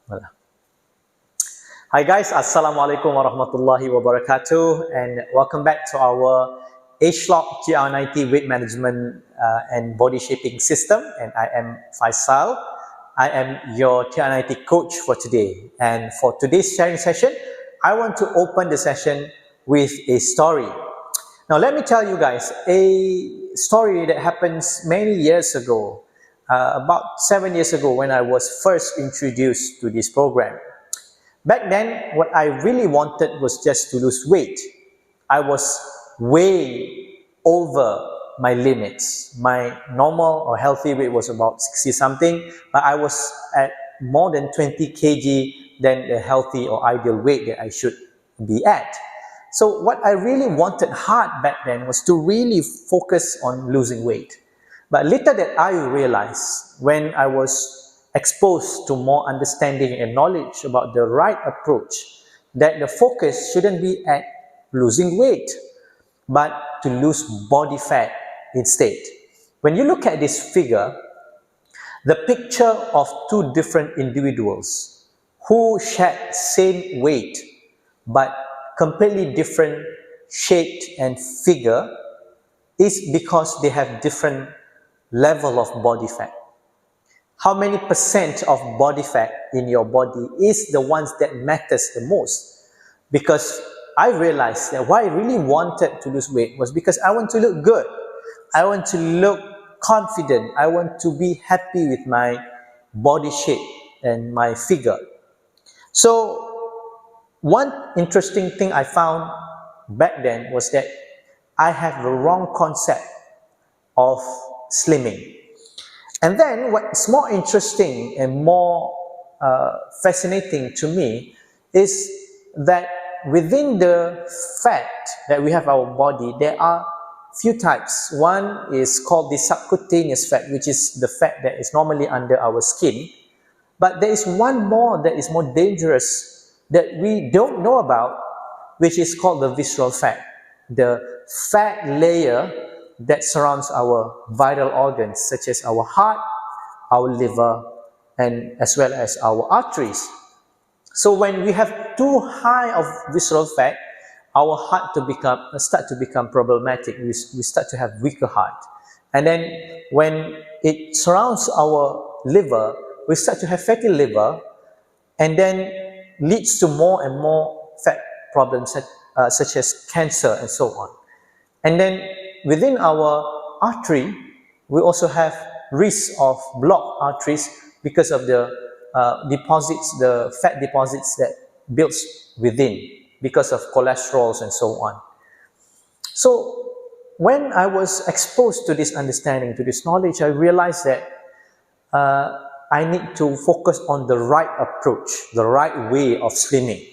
Voilà. Hi guys, Assalamualaikum warahmatullahi wabarakatuh, and welcome back to our AgeLOC TR90 weight management and body shaping system. And I am Faisal. I am your TR90 coach for today. And for today's sharing session, I want to open the session with a story. Now let me tell you guys a story that happens many years ago, about 7 years ago when I was first introduced to this program. Back then, what I really wanted was just to lose weight. I was way over my limits. My normal or healthy weight was about 60 something, but I was at more than 20 kg than the healthy or ideal weight that I should be at. So what I really wanted hard back then was to really focus on losing weight. But later that I realized, when I was exposed to more understanding and knowledge about the right approach, that the focus shouldn't be at losing weight, but to lose body fat instead. When you look at this figure, the picture of two different individuals who shared same weight but completely different shape and figure is because they have different level of body fat. How many percent of body fat in your body is the ones that matters the most? Because I realized that why I really wanted to lose weight was because I want to look good. I want to look confident. I want to be happy with my body shape and my figure. So one interesting thing I found back then was that I have the wrong concept of slimming. And then what's more interesting and more fascinating to me is that within the fat that we have our body, there are few types. One is called the subcutaneous fat, which is the fat that is normally under our skin. But there is one more that is more dangerous that we don't know about, which is called the visceral fat, the fat layer that surrounds our vital organs, such as our heart, our liver, and as well as our arteries. So when we have too high of visceral fat, our heart start to become problematic. We start to have weaker heart. And then when it surrounds our liver, we start to have fatty liver, and then leads to more and more fat problems such as cancer and so on. And then within our artery, we also have risk of blocked arteries because of the deposits, the fat deposits that builds within because of cholesterols and so on. So when I was exposed to this understanding, to this knowledge, I realized that I need to focus on the right approach, the right way of slimming.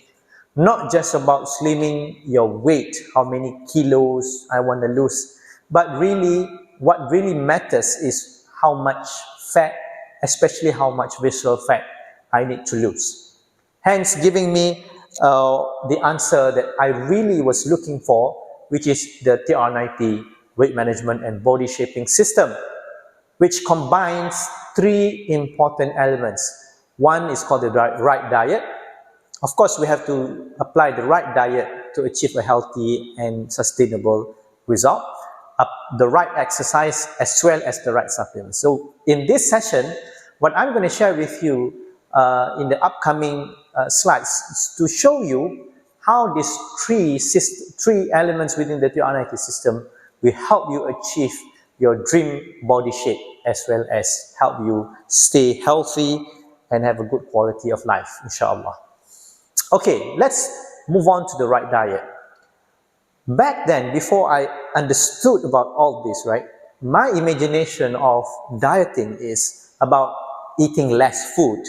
Not just about slimming your weight, how many kilos I want to lose, but really what really matters is how much fat, especially how much visceral fat I need to lose. Hence giving me the answer that I really was looking for, which is the TR90 weight management and body shaping system, which combines three important elements. One is called the right diet. Of course, we have to apply the right diet to achieve a healthy and sustainable result. The right exercise as well as the right supplements. So in this session, what I'm going to share with you in the upcoming slides is to show you how these three elements within the TR90 system will help you achieve your dream body shape, as well as help you stay healthy and have a good quality of life, inshallah. Okay, let's move on to the right diet. Back then, before I understood about all this, right, my imagination of dieting is about eating less food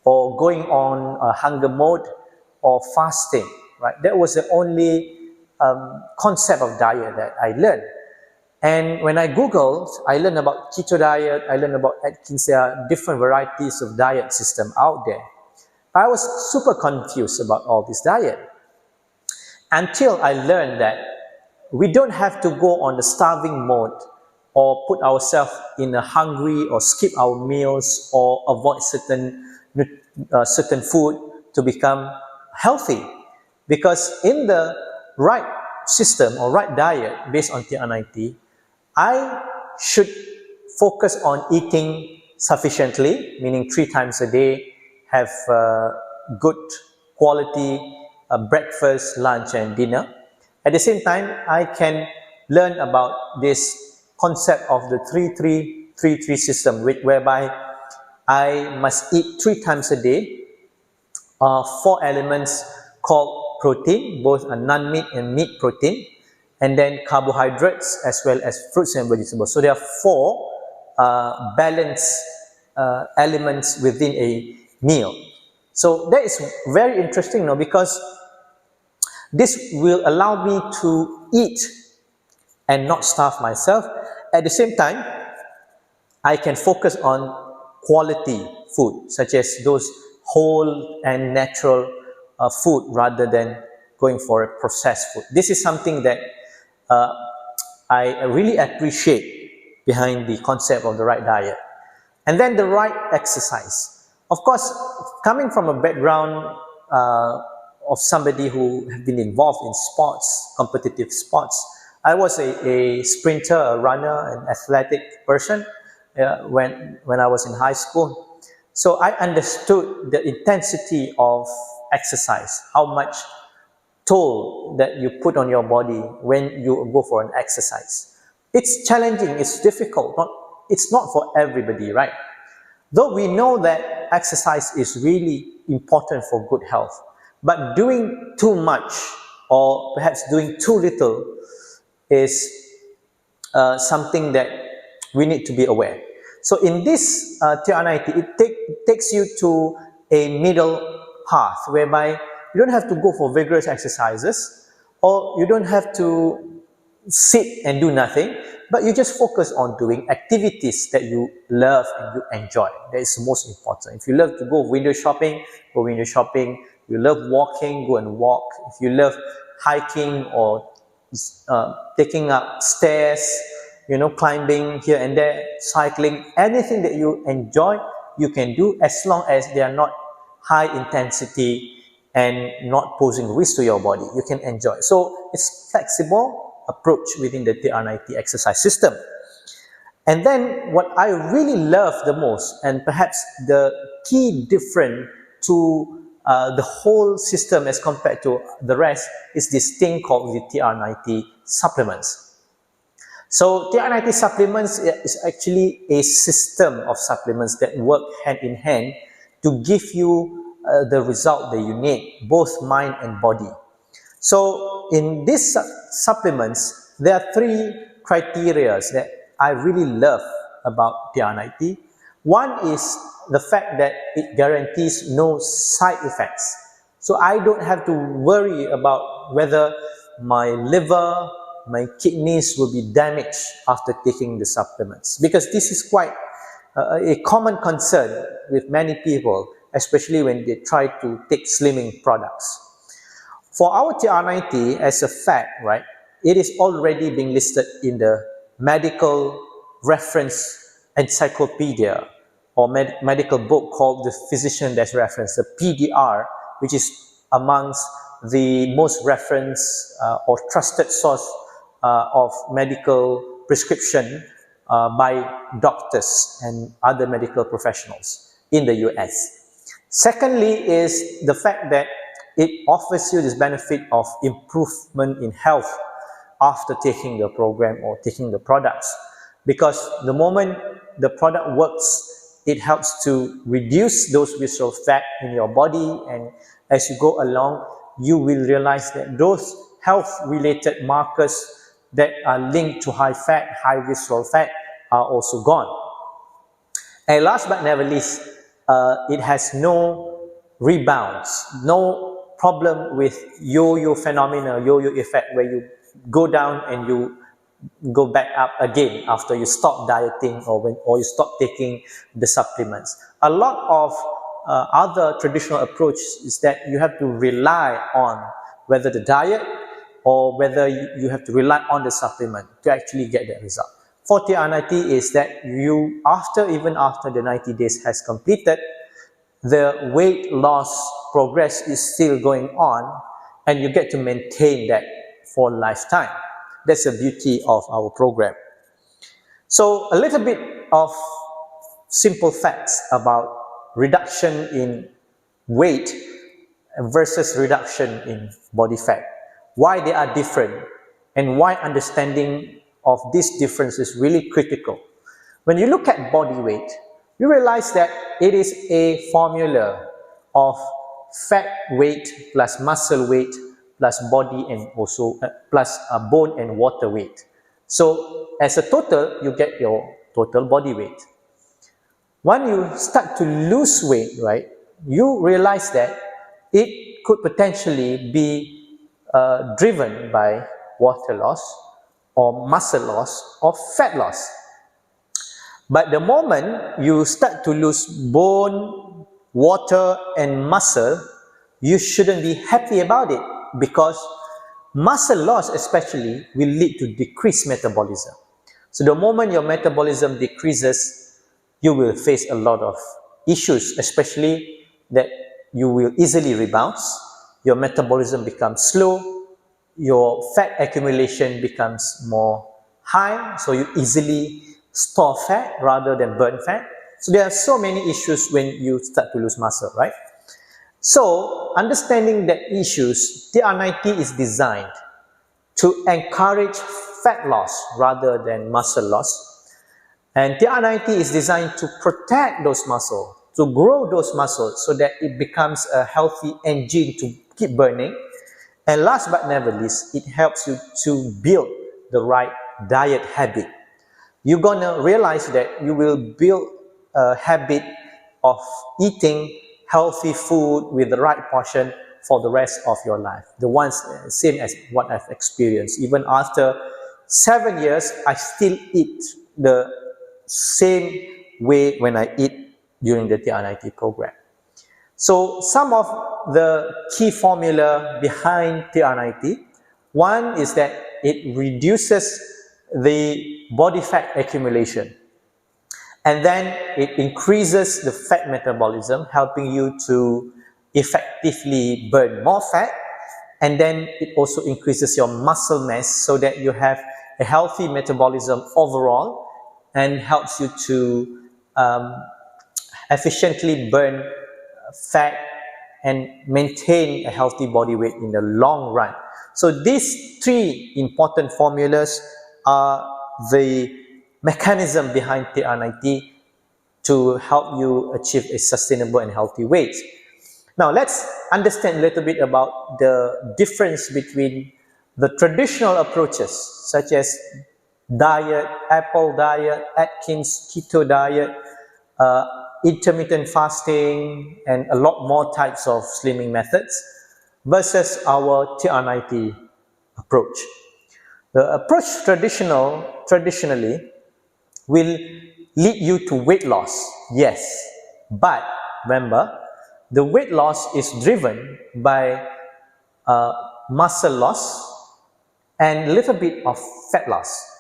or going on a hunger mode or fasting, right? That was the only concept of diet that I learned. And when I Googled, I learned about keto diet, I learned about Atkins, there are different varieties of diet system out there. I was super confused about all this diet until I learned that we don't have to go on the starving mode or put ourselves in a hungry or skip our meals or avoid certain certain food to become healthy. Because in the right system or right diet based on TR90, I should focus on eating sufficiently, meaning 3 times a day, have good quality breakfast, lunch, and dinner. At the same time, I can learn about this concept of the 3-3-3-3 system, whereby I must eat 3 times a day, 4 elements called protein, both a non-meat and meat protein, and then carbohydrates as well as fruits and vegetables. So there are 4 balanced elements within a meal. So that is very interesting, because this will allow me to eat and not starve myself. At the same time, I can focus on quality food, such as those whole and natural food rather than going for a processed food. This is something that I really appreciate behind the concept of the right diet. And then the right exercise. Of course, coming from a background of somebody who has been involved in sports, competitive sports, I was a sprinter, a runner, an athletic person when I was in high school. So I understood the intensity of exercise, how much toll that you put on your body when you go for an exercise. It's challenging, it's difficult, it's not for everybody, right? Though we know that exercise is really important for good health, but doing too much or perhaps doing too little is something that we need to be aware. So in this TR90, it takes you to a middle path whereby you don't have to go for vigorous exercises, or you don't have to sit and do nothing, but you just focus on doing activities that you love and you enjoy. That is the most important. If you love to go window shopping, go window shopping. If you love walking, go and walk. If you love hiking or taking up stairs, climbing here and there, cycling, anything that you enjoy, you can do, as long as they are not high intensity and not posing risk to your body. You can enjoy. So it's flexible approach within the TR90 exercise system. And then what I really love the most, and perhaps the key difference to the whole system as compared to the rest, is this thing called the TR90 supplements. So TR90 supplements is actually a system of supplements that work hand in hand to give you the result that you need, both mind and body. So in these supplements, there are 3 criteria that I really love about TR90. One is the fact that it guarantees no side effects. So I don't have to worry about whether my liver, my kidneys will be damaged after taking the supplements, because this is quite a common concern with many people, especially when they try to take slimming products. For our TR90, as a fact, right, it is already being listed in the medical reference encyclopedia or medical book called the Physician Desk Reference, the PDR, which is amongst the most referenced or trusted source of medical prescription by doctors and other medical professionals in the US. Secondly is the fact that it offers you this benefit of improvement in health after taking the program or taking the products, because the moment the product works, it helps to reduce those visceral fat in your body, and as you go along, you will realize that those health-related markers that are linked to high fat, high visceral fat are also gone. And last but never least, it has no rebounds, no problem with yo-yo phenomena, yo-yo effect, where you go down and you go back up again after you stop dieting or you stop taking the supplements. A lot of other traditional approaches is that you have to rely on whether the diet or whether you have to rely on the supplement to actually get that result. For TR90 is that even after the 90 days has completed, the weight loss progress is still going on, and you get to maintain that for a lifetime. That's the beauty of our program. So a little bit of simple facts about reduction in weight versus reduction in body fat. Why they are different, and why understanding of this difference is really critical. When you look at body weight, you realize that it is a formula of fat weight plus muscle weight plus body and also plus bone and water weight. So as a total, you get your total body weight. When you start to lose weight, right, you realize that it could potentially be driven by water loss or muscle loss or fat loss. But the moment you start to lose bone, water and muscle, you shouldn't be happy about it, because muscle loss especially will lead to decreased metabolism. So the moment your metabolism decreases, you will face a lot of issues, especially that you will easily rebound, your metabolism becomes slow, your fat accumulation becomes more high, so you easily store fat rather than burn fat. So there are so many issues when you start to lose muscle, right? So understanding that issues, TR90 is designed to encourage fat loss rather than muscle loss. And TR90 is designed to protect those muscles, to grow those muscles so that it becomes a healthy engine to keep burning. And last but never least, it helps you to build the right diet habit. You're gonna realize that you will build a habit of eating healthy food with the right portion for the rest of your life. The ones same as what I've experienced. Even after 7 years, I still eat the same way when I eat during the TR90 program. So some of the key formula behind TR90, one is that it reduces the body fat accumulation, and then it increases the fat metabolism, helping you to effectively burn more fat, and then it also increases your muscle mass so that you have a healthy metabolism overall and helps you to efficiently burn fat and maintain a healthy body weight in the long run. So these three important formulas are the mechanism behind TR90 to help you achieve a sustainable and healthy weight. Now let's understand a little bit about the difference between the traditional approaches such as diet, Apple diet, Atkins keto diet, intermittent fasting, and a lot more types of slimming methods versus our TR90 approach. The approach traditionally will lead you to weight loss, yes, but remember, the weight loss is driven by muscle loss and a little bit of fat loss.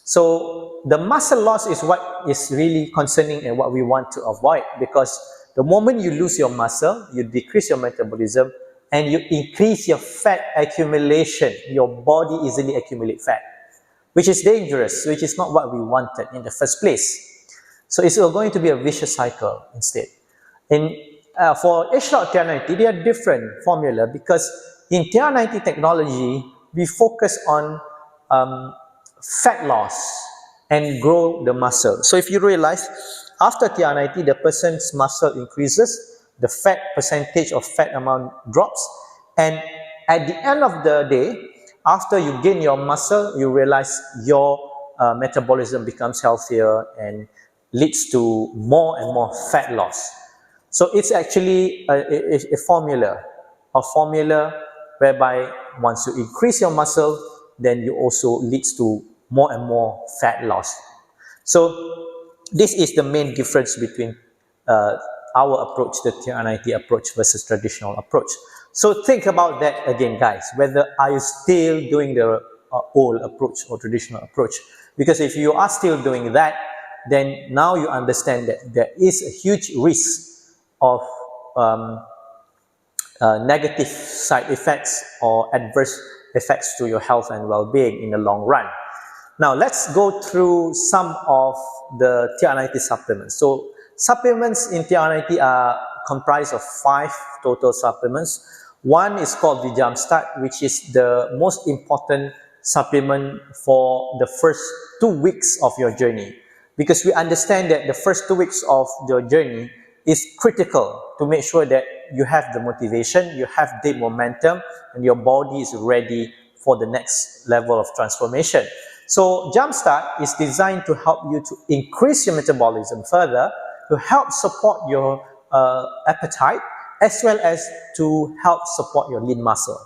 So the muscle loss is what is really concerning and what we want to avoid, because the moment you lose your muscle, you decrease your metabolism and you increase your fat accumulation. Your body easily accumulates fat, which is dangerous, which is not what we wanted in the first place. So it's going to be a vicious cycle instead. For AgeLOC TR90, they are different formula, because in TR90 technology, we focus on fat loss and grow the muscle. So if you realize, after TR90, the person's muscle increases, the fat percentage of fat amount drops, and at the end of the day, after you gain your muscle, you realize your metabolism becomes healthier and leads to more and more fat loss. So it's actually a formula whereby once you increase your muscle, then you also leads to more and more fat loss. So this is the main difference between our approach, the TR90 approach versus traditional approach. So think about that again, guys, whether are you still doing the old approach or traditional approach? Because if you are still doing that, then now you understand that there is a huge risk of negative side effects or adverse effects to your health and well-being in the long run. Now let's go through some of the TR90 supplements. So supplements in TR90 are comprised of 5 total supplements. One is called the Jumpstart, which is the most important supplement for the first 2 weeks of your journey, because we understand that the first 2 weeks of your journey is critical to make sure that you have the motivation, you have the momentum, and your body is ready for the next level of transformation. So Jumpstart is designed to help you to increase your metabolism further, to help support your appetite, as well as to help support your lean muscle.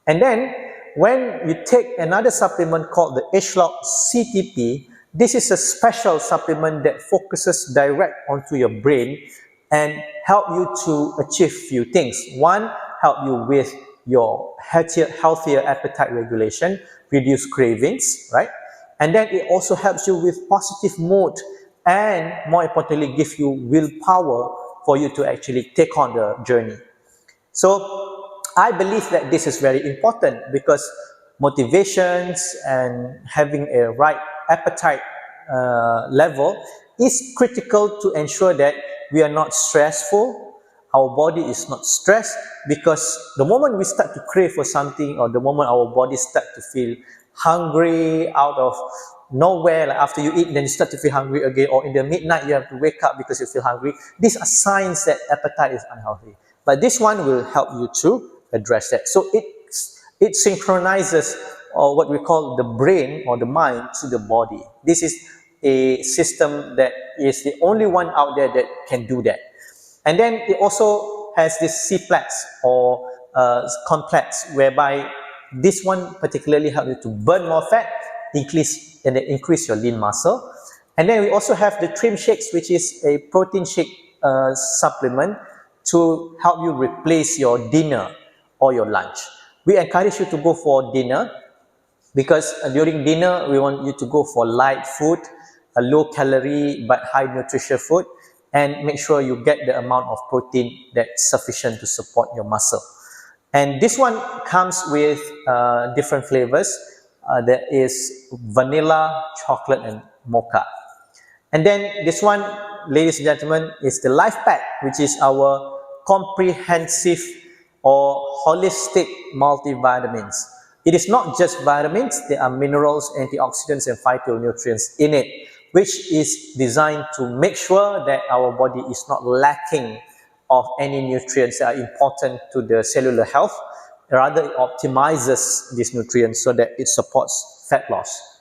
And then when you take another supplement called the AgeLOC CTP, this is a special supplement that focuses direct onto your brain and help you to achieve few things. One, help you with your healthier appetite regulation, reduce cravings, right? And then it also helps you with positive mood, and more importantly, give you willpower for you to actually take on the journey. So I believe that this is very important, because motivations and having a right appetite level is critical to ensure that we are not stressful, our body is not stressed, because the moment we start to crave for something, or the moment our body start to feel hungry out of nowhere, like after you eat, then you start to feel hungry again, or in the midnight you have to wake up because you feel hungry, these are signs that appetite is unhealthy. But this one will help you to address that. So it synchronizes what we call the brain or the mind to the body. This is a system that is the only one out there that can do that. And then it also has this C-plex or complex, whereby this one particularly helps you to burn more fat, increase your lean muscle. And then we also have the Trim Shakes, which is a protein shake supplement to help you replace your dinner or your lunch. We encourage you to go for dinner, because during dinner we want you to go for light food, a low calorie but high nutrition food, and make sure you get the amount of protein that's sufficient to support your muscle. And this one comes with different flavors. There is vanilla, chocolate, and mocha. And then this one, ladies and gentlemen, is the Life Pack, which is our comprehensive or holistic multivitamins. It is not just vitamins, there are minerals, antioxidants, and phytonutrients in it, which is designed to make sure that our body is not lacking of any nutrients that are important to the cellular health. Rather, it optimizes these nutrients so that it supports fat loss.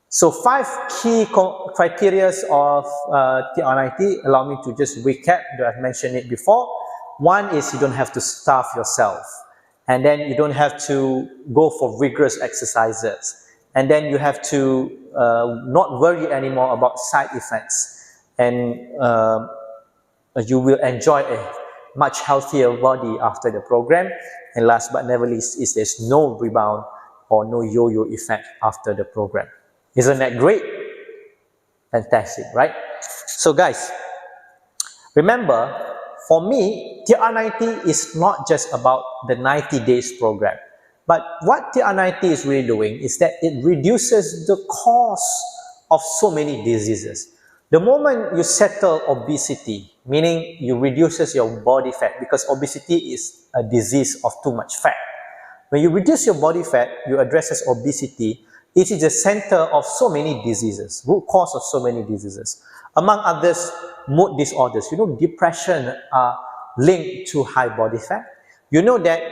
So 5 key criteria of TR90, allow me to just recap, that I've mentioned it before. One is you don't have to starve yourself. And then you don't have to go for rigorous exercises. And then you have to not worry anymore about side effects. And you will enjoy a much healthier body after the program. And last but never least is there's no rebound or no yo-yo effect after the program. Isn't that great? Fantastic, right? So guys, remember, for me, TR90 is not just about the 90 days program. But what TR90 is really doing is that it reduces the cause of so many diseases. The moment you settle obesity, meaning you reduces your body fat, because obesity is a disease of too much fat. When you reduce your body fat, you address obesity. It is the center of so many diseases, root cause of so many diseases. Among others, mood disorders. You know, depression are linked to high body fat. You know that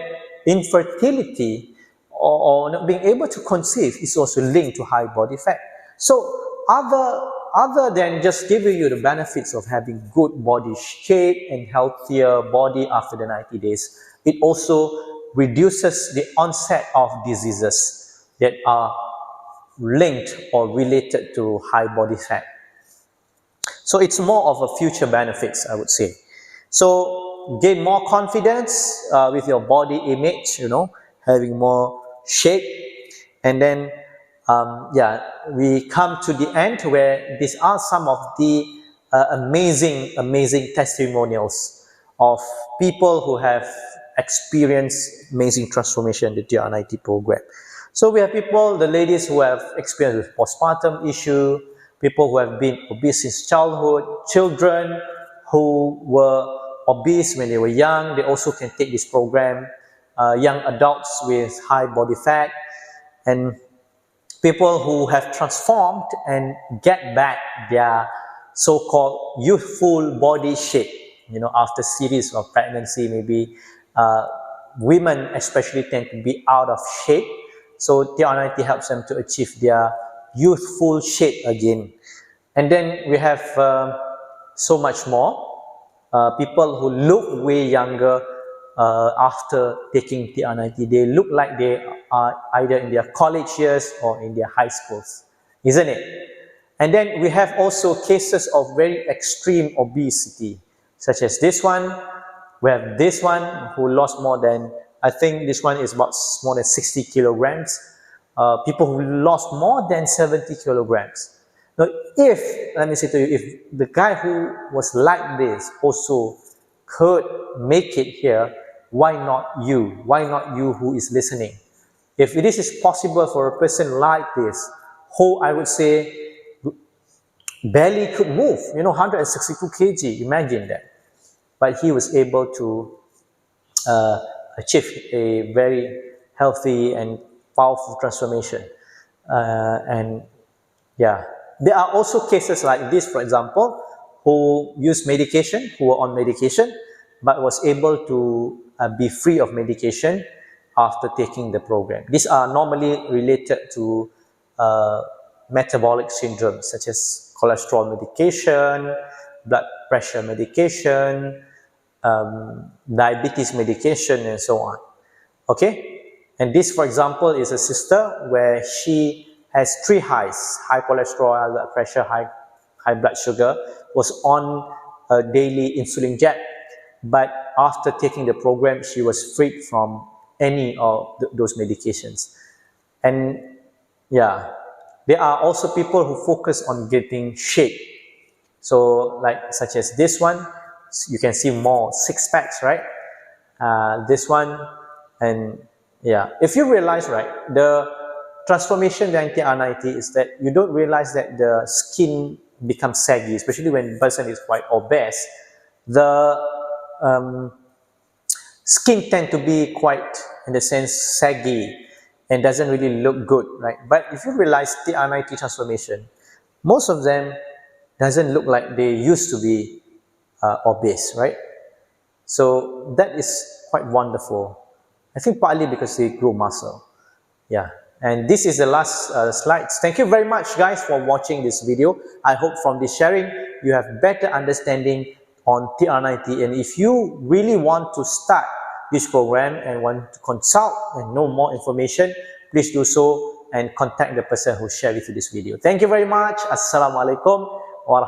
infertility or not being able to conceive is also linked to high body fat. So other than just giving you the benefits of having good body shape and healthier body after the 90 days, it also reduces the onset of diseases that are linked or related to high body fat. So it's more of a future benefits, I would say. So gain more confidence with your body image, you know, having more shape. And then, we come to the end where these are some of the amazing testimonials of people who have experienced amazing transformation in the TR90 program. So we have people, the ladies who have experienced with postpartum issue, people who have been obese since childhood, children who were obese when they were young, they also can take this program, young adults with high body fat, and people who have transformed and get back their so-called youthful body shape, after series of pregnancy. Maybe women especially tend to be out of shape, so TR90 helps them to achieve their youthful shape again. And then we have so much more. People who look way younger after taking TR90. They look like they are either in their college years or in their high schools, isn't it? And then we have also cases of very extreme obesity, such as this one. We have this one who lost more than, I think this one is about more than 60 kilograms. People who lost more than 70 kilograms. Now, let me say to you, if the guy who was like this also could make it here, why not you? Why not you who is listening? If this is possible for a person like this, who I would say barely could move, 162 kg, imagine that. But he was able to achieve a very healthy and powerful transformation. And yeah, there are also cases like this, for example, who used medication, who were on medication, but was able to be free of medication after taking the program. These are normally related to metabolic syndromes, such as cholesterol medication, blood pressure medication, diabetes medication, and so on. Okay? And this, for example, is a sister where she has 3 highs: high cholesterol, high blood pressure, high blood sugar, was on a daily insulin jab. But after taking the program, she was freed from any of those medications. And yeah, there are also people who focus on getting shape. So such as this one, you can see more 6 packs, right? This one, and yeah, if you realize, right, the transformation in TR90 is that you don't realize that the skin becomes saggy, especially when the person is quite obese. The skin tend to be quite, in the sense, saggy and doesn't really look good, right? But if you realize TR90 transformation, most of them doesn't look like they used to be obese, right? So that is quite wonderful. I think partly because they grow muscle. Yeah. And this is the last slides. Thank you very much, guys, for watching this video. I hope from this sharing, you have better understanding on TR90. And if you really want to start this program and want to consult and know more information, please do so and contact the person who shared with you this video. Thank you very much. Assalamualaikum.